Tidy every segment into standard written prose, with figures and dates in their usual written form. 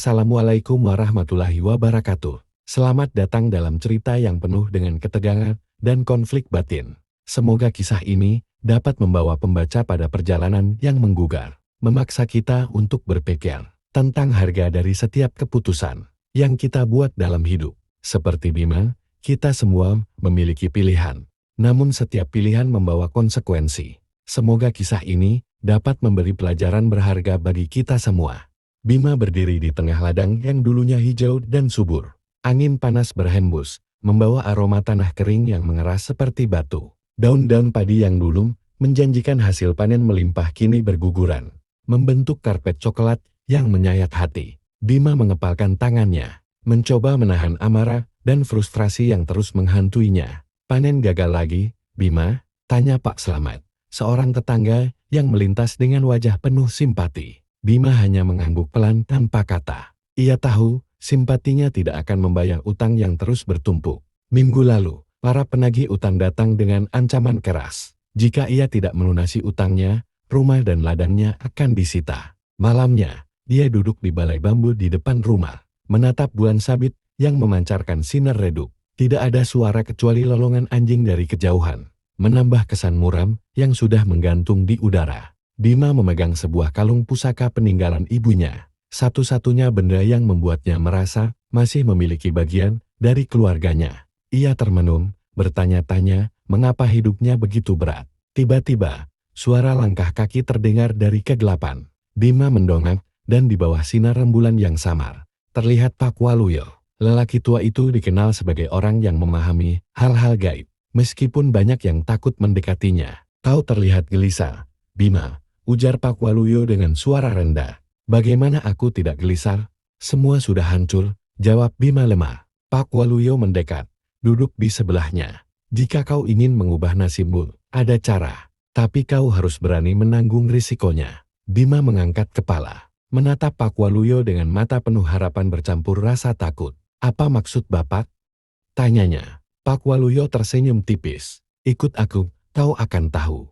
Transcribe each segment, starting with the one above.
Assalamualaikum warahmatullahi wabarakatuh. Selamat datang dalam cerita yang penuh dengan ketegangan dan konflik batin. Semoga kisah ini dapat membawa pembaca pada perjalanan yang menggugah, memaksa kita untuk berpikir tentang harga dari setiap keputusan yang kita buat dalam hidup. Seperti Bima, kita semua memiliki pilihan, namun setiap pilihan membawa konsekuensi. Semoga kisah ini dapat memberi pelajaran berharga bagi kita semua. Bima berdiri di tengah ladang yang dulunya hijau dan subur. Angin panas berhembus, membawa aroma tanah kering yang mengeras seperti batu. Daun-daun padi yang dulu menjanjikan hasil panen melimpah kini berguguran, membentuk karpet coklat yang menyayat hati. Bima mengepalkan tangannya, mencoba menahan amarah dan frustrasi yang terus menghantuinya. Panen gagal lagi, Bima? Tanya Pak Slamet, seorang tetangga yang melintas dengan wajah penuh simpati. Bima hanya mengangguk pelan tanpa kata. Ia tahu simpatinya tidak akan membayar utang yang terus bertumpuk. Minggu lalu, para penagih utang datang dengan ancaman keras. Jika ia tidak melunasi utangnya, rumah dan ladangnya akan disita. Malamnya, dia duduk di balai bambu di depan rumah, menatap bulan sabit yang memancarkan sinar redup. Tidak ada suara kecuali lolongan anjing dari kejauhan, menambah kesan muram yang sudah menggantung di udara. Bima memegang sebuah kalung pusaka peninggalan ibunya, satu-satunya benda yang membuatnya merasa masih memiliki bagian dari keluarganya. Ia termenung, bertanya-tanya mengapa hidupnya begitu berat. Tiba-tiba, suara langkah kaki terdengar dari kegelapan. Bima mendongak, dan di bawah sinar rembulan yang samar, terlihat Pak Waluyo. Lelaki tua itu dikenal sebagai orang yang memahami hal-hal gaib, meskipun banyak yang takut mendekatinya. Kau terlihat gelisah, Bima, ujar Pak Waluyo dengan suara rendah. Bagaimana aku tidak gelisah? Semua sudah hancur, jawab Bima lemah. Pak Waluyo mendekat, duduk di sebelahnya. Jika kau ingin mengubah nasibmu, ada cara. Tapi kau harus berani menanggung risikonya. Bima mengangkat kepala, menatap Pak Waluyo dengan mata penuh harapan bercampur rasa takut. Apa maksud Bapak? Tanyanya. Pak Waluyo tersenyum tipis. Ikut aku, kau akan tahu.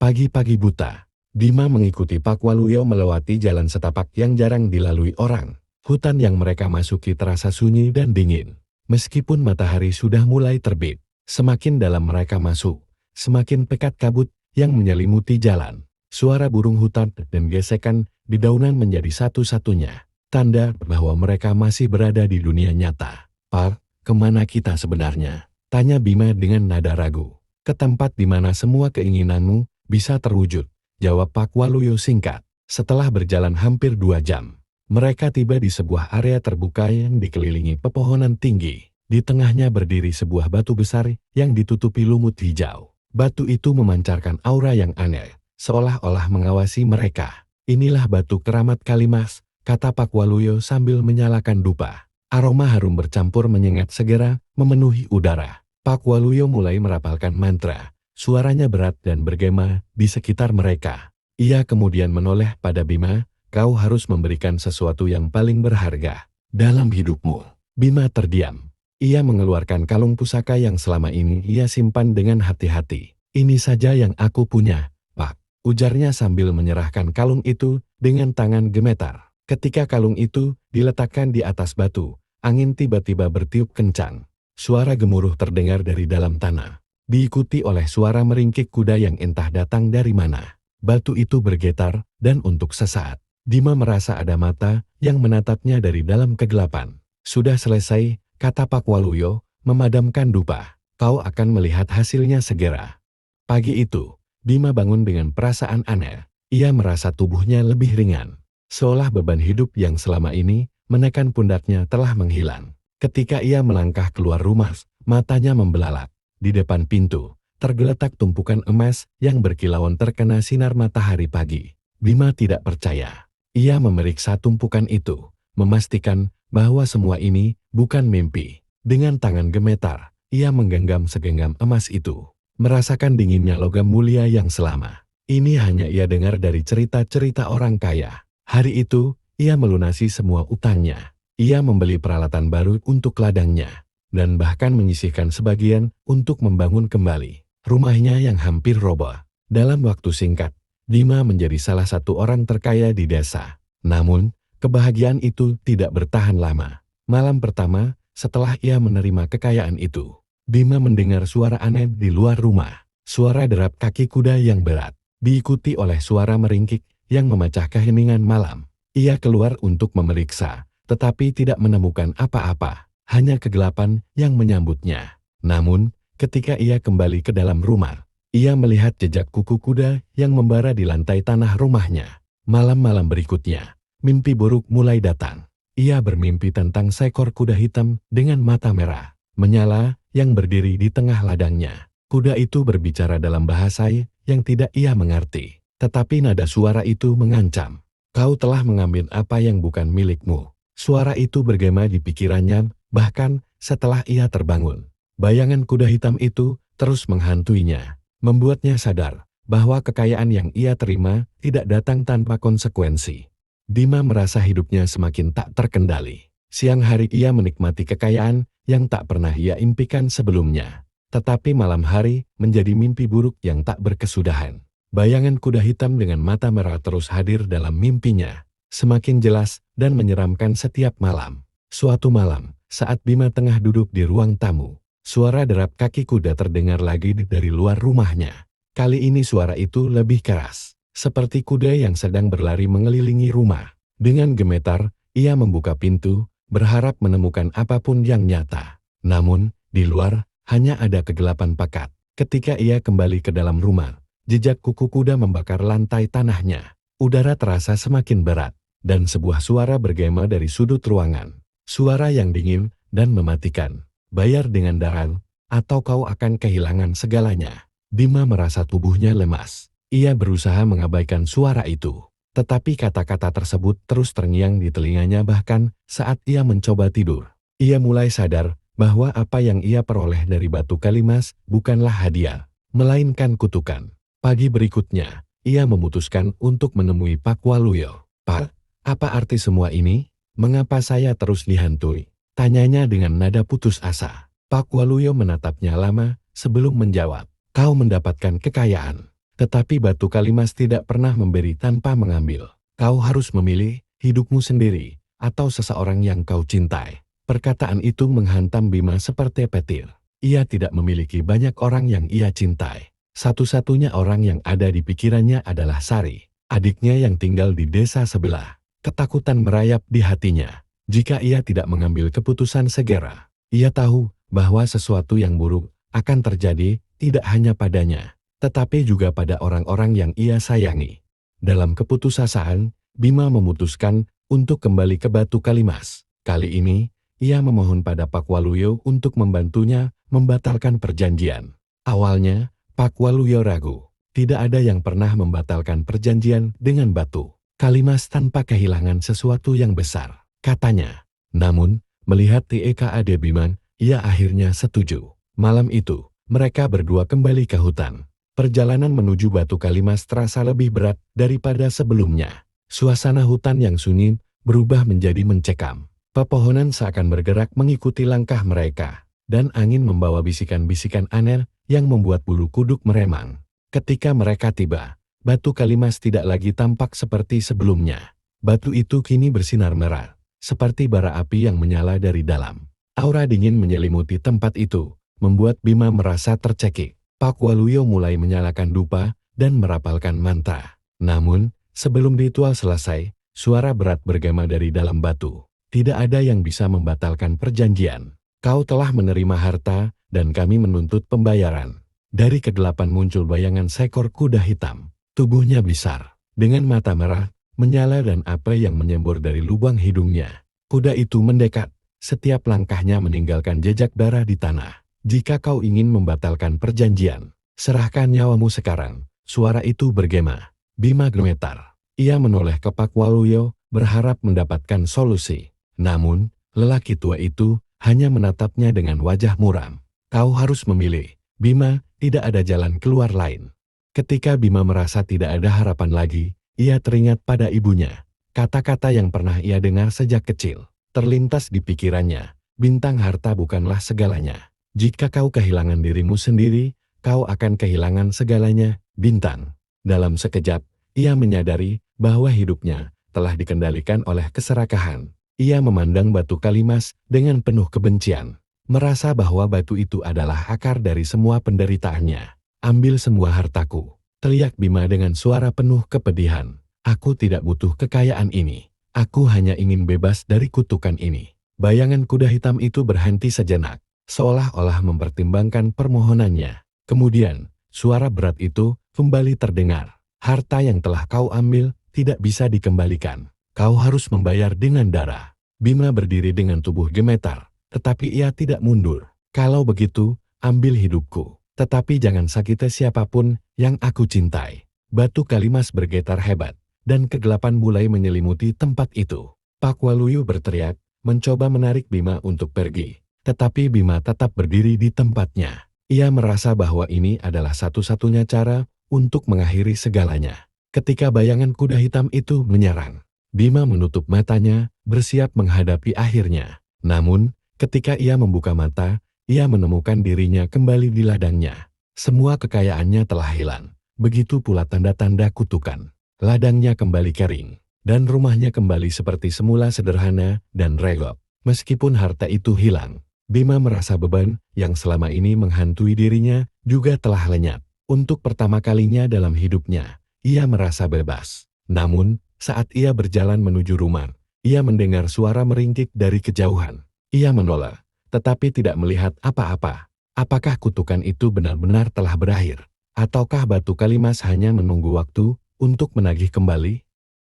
Pagi-pagi buta, Bima mengikuti Pak Waluyo melewati jalan setapak yang jarang dilalui orang. Hutan yang mereka masuki terasa sunyi dan dingin. Meskipun matahari sudah mulai terbit, semakin dalam mereka masuk, semakin pekat kabut yang menyelimuti jalan. Suara burung hutan dan gesekan dedaunan menjadi satu-satunya tanda bahwa mereka masih berada di dunia nyata. Pak, kemana kita sebenarnya? Tanya Bima dengan nada ragu. Ke tempat di mana semua keinginanmu bisa terwujud, jawab Pak Waluyo singkat. Setelah berjalan hampir 2 jam, mereka tiba di sebuah area terbuka yang dikelilingi pepohonan tinggi. Di tengahnya berdiri sebuah batu besar yang ditutupi lumut hijau. Batu itu memancarkan aura yang aneh, seolah-olah mengawasi mereka. Inilah batu keramat Kalimas, kata Pak Waluyo sambil menyalakan dupa. Aroma harum bercampur menyengat segera memenuhi udara. Pak Waluyo mulai merapalkan mantra. Suaranya berat dan bergema di sekitar mereka. Ia kemudian menoleh pada Bima, kau harus memberikan sesuatu yang paling berharga dalam hidupmu. Bima terdiam. Ia mengeluarkan kalung pusaka yang selama ini ia simpan dengan hati-hati. Ini saja yang aku punya, Pak, ujarnya sambil menyerahkan kalung itu dengan tangan gemetar. Ketika kalung itu diletakkan di atas batu, angin tiba-tiba bertiup kencang. Suara gemuruh terdengar dari dalam tanah, diikuti oleh suara meringkik kuda yang entah datang dari mana. Batu itu bergetar, dan untuk sesaat, Bima merasa ada mata yang menatapnya dari dalam kegelapan. Sudah selesai, kata Pak Waluyo, memadamkan dupa. Kau akan melihat hasilnya segera. Pagi itu, Bima bangun dengan perasaan aneh. Ia merasa tubuhnya lebih ringan, seolah beban hidup yang selama ini menekan pundaknya telah menghilang. Ketika ia melangkah keluar rumah, matanya membelalak. Di depan pintu, tergeletak tumpukan emas yang berkilauan terkena sinar matahari pagi. Bima tidak percaya. Ia memeriksa tumpukan itu, memastikan bahwa semua ini bukan mimpi. Dengan tangan gemetar, ia menggenggam segenggam emas itu, merasakan dinginnya logam mulia yang selama ini hanya ia dengar dari cerita-cerita orang kaya. Hari itu, ia melunasi semua utangnya. Ia membeli peralatan baru untuk ladangnya, dan bahkan menyisihkan sebagian untuk membangun kembali rumahnya yang hampir roboh. Dalam waktu singkat, Bima menjadi salah satu orang terkaya di desa. Namun, Kebahagiaan itu tidak bertahan lama. Malam pertama, setelah ia menerima kekayaan itu, Bima mendengar suara aneh di luar rumah. Suara derap kaki kuda yang berat, diikuti oleh suara meringkik yang memecah keheningan malam. Ia keluar untuk memeriksa, tetapi tidak menemukan apa-apa, hanya kegelapan yang menyambutnya. Namun, ketika ia kembali ke dalam rumah, ia melihat jejak kuku kuda yang membara di lantai tanah rumahnya. Malam-malam berikutnya, mimpi buruk mulai datang. Ia bermimpi tentang seekor kuda hitam dengan mata merah, menyala, yang berdiri di tengah ladangnya. Kuda itu berbicara dalam bahasa yang tidak ia mengerti, tetapi nada suara itu mengancam. Kau telah mengambil apa yang bukan milikmu. Suara itu bergema di pikirannya, bahkan setelah ia terbangun. Bayangan kuda hitam itu terus menghantuinya, membuatnya sadar bahwa kekayaan yang ia terima tidak datang tanpa konsekuensi. Bima merasa hidupnya semakin tak terkendali. Siang hari ia menikmati kekayaan yang tak pernah ia impikan sebelumnya. Tetapi malam hari menjadi mimpi buruk yang tak berkesudahan. Bayangan kuda hitam dengan mata merah terus hadir dalam mimpinya, semakin jelas dan menyeramkan setiap malam. Suatu malam, saat Bima tengah duduk di ruang tamu, suara derap kaki kuda terdengar lagi dari luar rumahnya. Kali ini suara itu lebih keras, seperti kuda yang sedang berlari mengelilingi rumah. Dengan gemetar, ia membuka pintu, berharap menemukan apapun yang nyata. Namun, di luar, hanya ada kegelapan pekat. Ketika ia kembali ke dalam rumah, jejak kuku kuda membakar lantai tanahnya. Udara terasa semakin berat, dan sebuah suara bergema dari sudut ruangan. Suara yang dingin dan mematikan. Bayar dengan darah, atau kau akan kehilangan segalanya. Bima merasa tubuhnya lemas. Ia berusaha mengabaikan suara itu. Tetapi kata-kata tersebut terus terngiang di telinganya bahkan saat ia mencoba tidur. Ia mulai sadar bahwa apa yang ia peroleh dari Batu Kalimas bukanlah hadiah, melainkan kutukan. Pagi berikutnya, ia memutuskan untuk menemui Pak Waluyo. Pak, apa arti semua ini? Mengapa saya terus dihantui? Tanyanya dengan nada putus asa. Pak Waluyo menatapnya lama sebelum menjawab. Kau mendapatkan kekayaan, tetapi Batu Kalimas tidak pernah memberi tanpa mengambil. Kau harus memilih hidupmu sendiri atau seseorang yang kau cintai. Perkataan itu menghantam Bima seperti petir. Ia tidak memiliki banyak orang yang ia cintai. Satu-satunya orang yang ada di pikirannya adalah Sari, adiknya yang tinggal di desa sebelah. Ketakutan merayap di hatinya. Jika ia tidak mengambil keputusan segera, ia tahu bahwa sesuatu yang buruk akan terjadi tidak hanya padanya, tetapi juga pada orang-orang yang ia sayangi. Dalam keputusasaan, Bima memutuskan untuk kembali ke Batu Kalimas. Kali ini, ia memohon pada Pak Waluyo untuk membantunya membatalkan perjanjian. Awalnya, Pak Waluyo ragu. Tidak ada yang pernah membatalkan perjanjian dengan Batu Kalimas tanpa kehilangan sesuatu yang besar, katanya. Namun, melihat TEKAD Bima, ia akhirnya setuju. Malam itu, mereka berdua kembali ke hutan. Perjalanan menuju Batu Kalimas terasa lebih berat daripada sebelumnya. Suasana hutan yang sunyi berubah menjadi mencekam. Pepohonan seakan bergerak mengikuti langkah mereka, dan angin membawa bisikan-bisikan aneh yang membuat bulu kuduk meremang. Ketika mereka tiba, Batu Kalimas tidak lagi tampak seperti sebelumnya. Batu itu kini bersinar merah, seperti bara api yang menyala dari dalam. Aura dingin menyelimuti tempat itu, membuat Bima merasa tercekik. Pak Waluyo mulai menyalakan dupa dan merapalkan mantra. Namun, sebelum ritual selesai, suara berat bergema dari dalam batu. Tidak ada yang bisa membatalkan perjanjian. Kau telah menerima harta, dan kami menuntut pembayaran. Dari kegelapan muncul bayangan seekor kuda hitam. Tubuhnya besar, dengan mata merah, menyala dan api yang menyembur dari lubang hidungnya. Kuda itu mendekat, setiap langkahnya meninggalkan jejak darah di tanah. Jika kau ingin membatalkan perjanjian, serahkan nyawamu sekarang. Suara itu bergema. Bima gemetar. Ia menoleh ke Pak Waluyo, berharap mendapatkan solusi. Namun, lelaki tua itu hanya menatapnya dengan wajah muram. Kau harus memilih, Bima, tidak ada jalan keluar lain. Ketika Bima merasa tidak ada harapan lagi, ia teringat pada ibunya. Kata-kata yang pernah ia dengar sejak kecil, terlintas di pikirannya. Bintang harta bukanlah segalanya. Jika kau kehilangan dirimu sendiri, kau akan kehilangan segalanya, Bintang. Dalam sekejap, ia menyadari bahwa hidupnya telah dikendalikan oleh keserakahan. Ia memandang batu Kalimas dengan penuh kebencian, merasa bahwa batu itu adalah akar dari semua penderitaannya. "Ambil semua hartaku," teriak Bima dengan suara penuh kepedihan. "Aku tidak butuh kekayaan ini. Aku hanya ingin bebas dari kutukan ini." Bayangan kuda hitam itu berhenti sejenak, seolah-olah mempertimbangkan permohonannya. Kemudian, suara berat itu kembali terdengar. "Harta yang telah kau ambil tidak bisa dikembalikan. Kau harus membayar dengan darah." Bima berdiri dengan tubuh gemetar, tetapi ia tidak mundur. "Kalau begitu, ambil hidupku. Tetapi jangan sakiti siapapun yang aku cintai." Batu Kalimas bergetar hebat, dan kegelapan mulai menyelimuti tempat itu. Pak Waluyo berteriak, mencoba menarik Bima untuk pergi. Tetapi Bima tetap berdiri di tempatnya. Ia merasa bahwa ini adalah satu-satunya cara untuk mengakhiri segalanya. Ketika bayangan kuda hitam itu menyerang, Bima menutup matanya, bersiap menghadapi akhirnya. Namun, ketika ia membuka mata, ia menemukan dirinya kembali di ladangnya. Semua kekayaannya telah hilang. Begitu pula tanda-tanda kutukan. Ladangnya kembali kering, dan rumahnya kembali seperti semula sederhana dan regot. Meskipun harta itu hilang, Bima merasa beban yang selama ini menghantui dirinya juga telah lenyap. Untuk pertama kalinya dalam hidupnya, ia merasa bebas. Namun, saat ia berjalan menuju rumah, ia mendengar suara meringkik dari kejauhan. Ia menoleh, tetapi tidak melihat apa-apa. Apakah kutukan itu benar-benar telah berakhir? Ataukah batu Kalimas hanya menunggu waktu untuk menagih kembali?